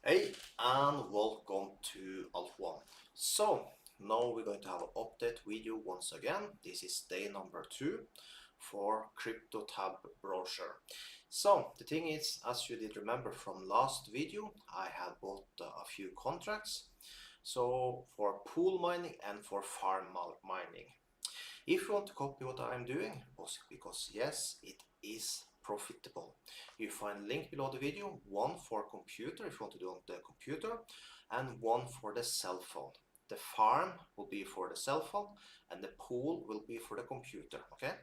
Hey, and welcome to Alpha 1. So, now we're going to have an update video once again. This is day number 2 for CryptoTab Browser. So, the thing is, as you did remember from last video, I had bought a few contracts. So, for pool mining and for farm mining. If you want to copy what I'm doing, because yes, it is profitable. You find link below the video, one for computer if you want to do on the computer, and one for the cell phone. The farm will be for the cell phone and the pool will be for the computer, okay?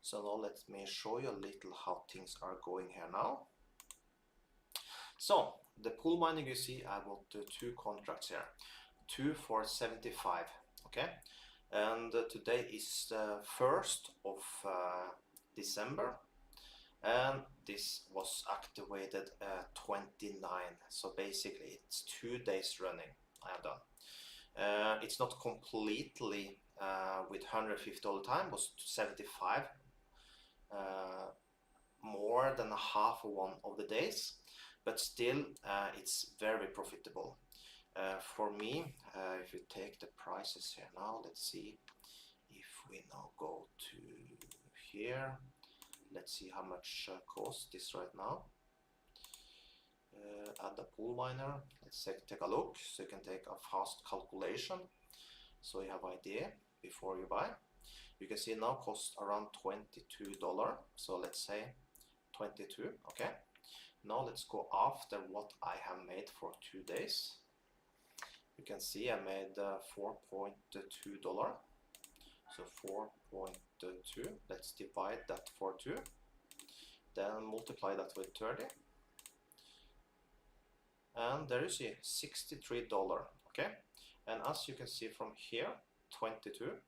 So now let me show you a little how things are going here now. So the pool mining, you see I bought two contracts here, two for 75, okay? And today is the 1st of December, and this was activated 29, so basically it's 2 days running I have done. It's not completely with 150 all the time, it was 75, more than half of one of the days, but still it's very profitable. For me, if you take the prices here now, let's see if we now go to here, let's see how much costs this right now. Add the pool miner, let's take a look, so you can take a fast calculation, so you have idea before you buy. You can see it now costs around $22, so let's say 22, okay. Now let's go after what I have made for 2 days. You can see I made $4.2, so 4.2, let's divide that for 2, then multiply that with 30, and there you see $63, okay. And as you can see from here, 22,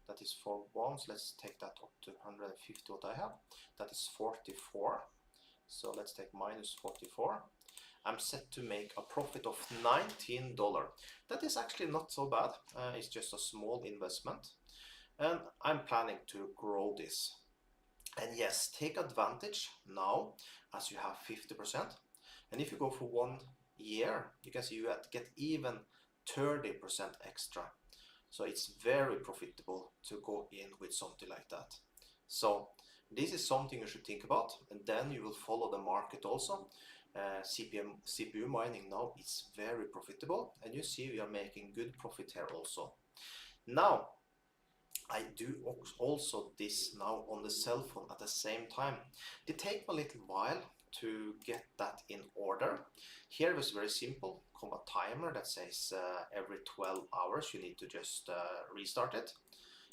that is for ones, let's take that up to 150 what I have, that is 44, so let's take minus 44. I'm set to make a profit of $19. That is actually not so bad. It's just a small investment, and I'm planning to grow this. And yes, take advantage now as you have 50%. And if you go for 1 year, you can see you get even 30% extra. So it's very profitable to go in with something like that. So this is something you should think about, and then you will follow the market also. CPU mining now is very profitable, and you see we are making good profit here also. Now I do also this now on the cell phone at the same time. It takes a little while to get that in order. Here it was very simple, come a timer that says every 12 hours you need to just restart it.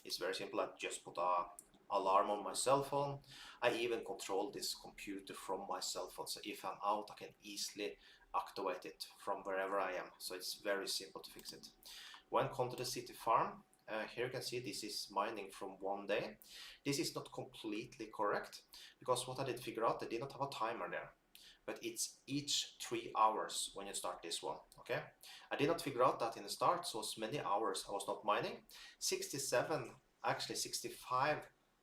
It's very simple. I just put a alarm on my cell phone. I even control this computer from my cell phone, so if I'm out I can easily activate it from wherever I am. So it's very simple to fix it. When come to the city farm, here you can see this is mining from 1 day. This is not completely correct, because what I did figure out, they did not have a timer there, but it's each 3 hours when you start this one, okay. I did not figure out that in the start, so as many hours I was not mining. 67, actually 65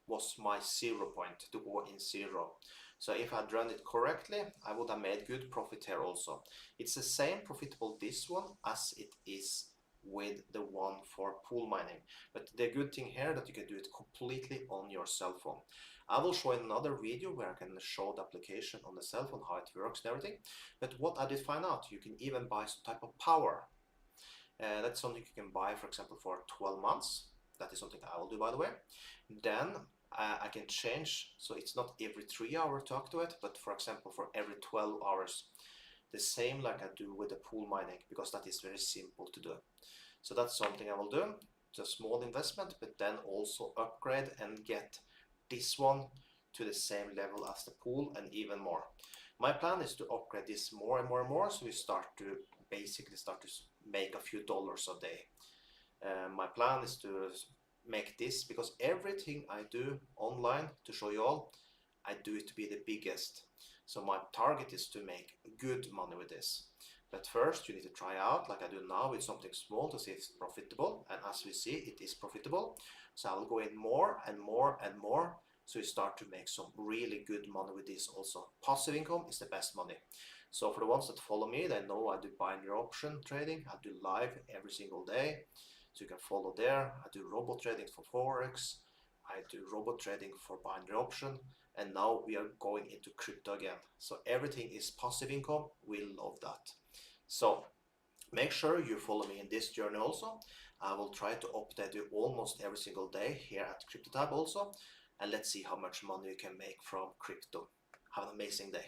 was my 0 point to go in 0. So if I had run it correctly, I would have made good profit here also. It's the same profitable this one as it is with the one for pool mining, but the good thing here that you can do it completely on your cell phone. I will show in another video where I can show the application on the cell phone, how it works and everything. But what I did find out, you can even buy some type of power. That's something you can buy, for example, for 12 months. That is something I will do, by the way. Then I can change, so it's not every 3 hours to activate, but for example for every 12 hours. The same like I do with the pool mining, because that is very simple to do. So that's something I will do. It's a small investment, but then also upgrade and get this one to the same level as the pool and even more. My plan is to upgrade this more and more and more, so we basically start to make a few dollars a day. My plan is to make this, because everything I do online, to show you all, I do it to be the biggest. So my target is to make good money with this. But first you need to try out, like I do now, with something small to see if it's profitable. And as we see, it is profitable. So I will go in more and more and more, so you start to make some really good money with this also. Passive income is the best money. So for the ones that follow me, they know I do binary option trading. I do live every single day. So you can follow there. I do robot trading for Forex. I do robot trading for binary option. And now we are going into crypto again. So everything is passive income. We love that. So make sure you follow me in this journey also. I will try to update you almost every single day here at CryptoTab also. And let's see how much money you can make from crypto. Have an amazing day.